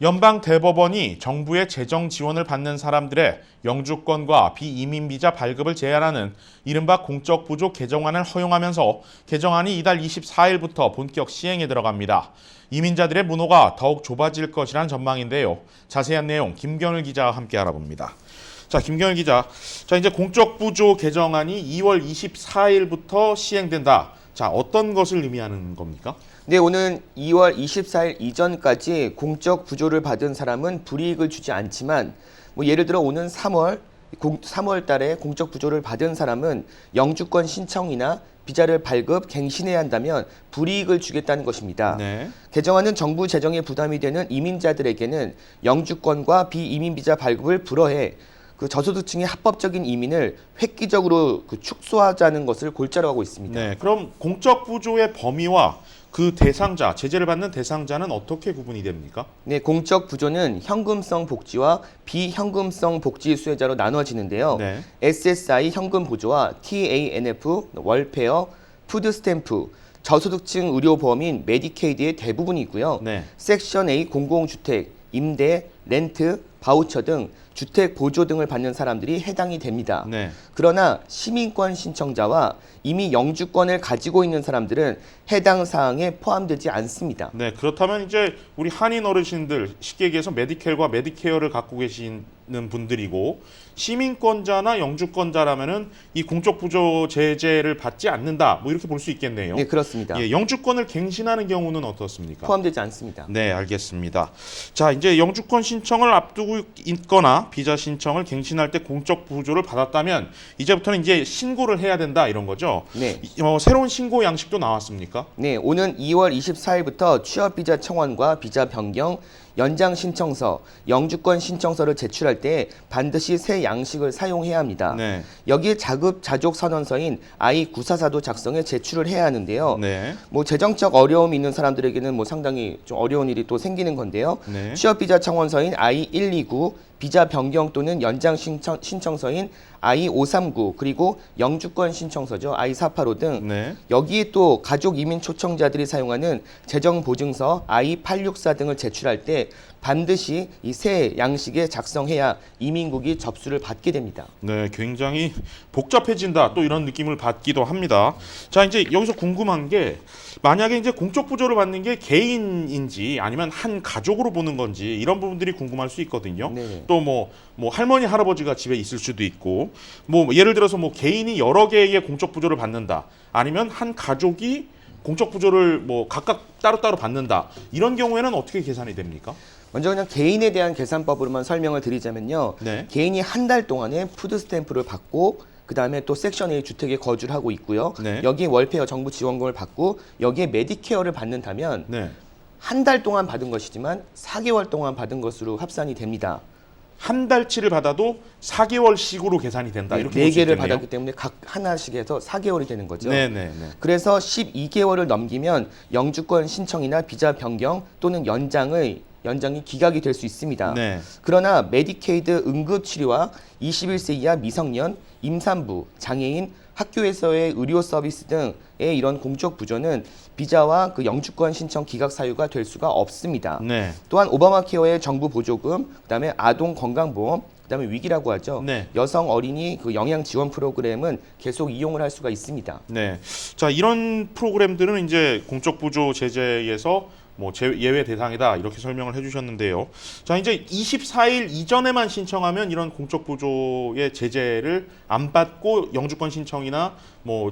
연방 대법원이 정부의 재정 지원을 받는 사람들의 영주권과 비이민 비자 발급을 제한하는 이른바 공적 부조 개정안을 허용하면서 개정안이 이달 24일부터 본격 시행에 들어갑니다. 이민자들의 문호가 더욱 좁아질 것이란 전망인데요. 자세한 내용 김경일 기자와 함께 알아봅니다. 자, 김경일 기자. 자, 이제 공적 부조 개정안이 2월 24일부터 시행된다. 자, 어떤 것을 의미하는 겁니까? 네, 오는 2월 24일 이전까지 공적 부조를 받은 사람은 불이익을 주지 않지만 예를 들어 오는 3월 달에 공적 부조를 받은 사람은 영주권 신청이나 비자를 발급, 갱신해야 한다면 불이익을 주겠다는 것입니다. 네. 개정안은 정부 재정에 부담이 되는 이민자들에게는 영주권과 비이민 비자 발급을 불허해 저소득층의 합법적인 이민을 획기적으로 축소하자는 것을 골자로 하고 있습니다. 네, 그럼 공적 부조의 범위와 그 대상자, 제재를 받는 대상자는 어떻게 구분이 됩니까? 네, 공적 부조는 현금성 복지와 비현금성 복지 수혜자로 나눠지는데요. 네. SSI 현금 보조와 TANF, 월페어, 푸드스탬프, 저소득층 의료보험인 메디케이드의 대부분이 있고요. 네. 섹션 A 공공주택, 임대, 렌트, 바우처 등 주택 보조 등을 받는 사람들이 해당이 됩니다. 네. 그러나 시민권 신청자와 이미 영주권을 가지고 있는 사람들은 해당 사항에 포함되지 않습니다. 네, 그렇다면 이제 우리 한인 어르신들, 쉽게 얘기해서 메디켈과 메디케어를 갖고 계시는 분들이고 시민권자나 영주권자라면은 이 공적 부조 제재를 받지 않는다. 이렇게 볼 수 있겠네요. 네, 그렇습니다. 예, 영주권을 갱신하는 경우는 어떻습니까? 포함되지 않습니다. 네, 알겠습니다. 자, 이제 영주권 신청을 앞두고 있거나 비자 신청을 갱신할 때 공적 부조를 받았다면 이제부터는 이제 신고를 해야 된다 이런 거죠. 네. 새로운 신고 양식도 나왔습니까? 네, 오는 2월 24일부터 취업 비자 청원과 비자 변경, 연장 신청서, 영주권 신청서를 제출할 때 반드시 새 양식을 사용해야 합니다. 네. 여기에 자급 자족 선언서인 I-944도 작성해 제출을 해야 하는데요. 네. 재정적 어려움이 있는 사람들에게는 상당히 좀 어려운 일이 또 생기는 건데요. 네. 취업 비자 청원서인 I-129, 비자 변경 또는 연장 신청서인 I-539, 그리고 영주권 신청서죠. I-485 등 네. 여기에 또 가족 이민 초청자들이 사용하는 재정 보증서 I-864 등을 제출할 때 반드시 이 새 양식에 작성해야 이민국이 접수를 받게 됩니다. 네, 굉장히 복잡해진다. 또 이런 느낌을 받기도 합니다. 자, 이제 여기서 궁금한 게 만약에 이제 공적 부조를 받는 게 개인인지 아니면 한 가족으로 보는 건지 이런 부분들이 궁금할 수 있거든요. 네네. 또 할머니 할아버지가 집에 있을 수도 있고 예를 들어서 개인이 여러 개의 공적 부조를 받는다. 아니면 한 가족이 공적 부조를 각각 따로따로 받는다. 이런 경우에는 어떻게 계산이 됩니까? 먼저 그냥 개인에 대한 계산법으로만 설명을 드리자면요. 네. 개인이 한 달 동안에 푸드 스탬프를 받고 그다음에 또 섹션 A 주택에 거주를 하고 있고요. 네. 여기에 월페어 정부 지원금을 받고 여기에 메디케어를 받는다면 네. 한 달 동안 받은 것이지만 4개월 동안 받은 것으로 합산이 됩니다. 한 달치를 받아도 4개월씩으로 계산이 된다. 이렇게 볼 수 4개를 있겠네요. 받았기 때문에 각 하나씩 해서 4개월이 되는 거죠. 네네네. 그래서 12개월을 넘기면 영주권 신청이나 비자 변경 또는 연장이 기각이 될 수 있습니다. 네. 그러나 메디케이드 응급치료와 21세 이하 미성년, 임산부, 장애인, 학교에서의 의료 서비스 등의 이런 공적 부조는 비자와 영주권 신청 기각 사유가 될 수가 없습니다. 네. 또한 오바마 케어의 정부 보조금, 그다음에 아동 건강보험, 그다음에 위기라고 하죠. 네. 여성 어린이 영양 지원 프로그램은 계속 이용을 할 수가 있습니다. 네. 자, 이런 프로그램들은 이제 공적 부조 제재에서 예외 대상이다 이렇게 설명을 해주셨는데요. 자, 이제 24일 이전에만 신청하면 이런 공적 부조의 제재를 안 받고 영주권 신청이나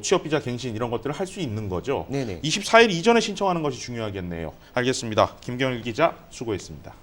취업 비자 갱신 이런 것들을 할 수 있는 거죠. 네네. 24일 이전에 신청하는 것이 중요하겠네요. 알겠습니다. 김경일 기자 수고했습니다.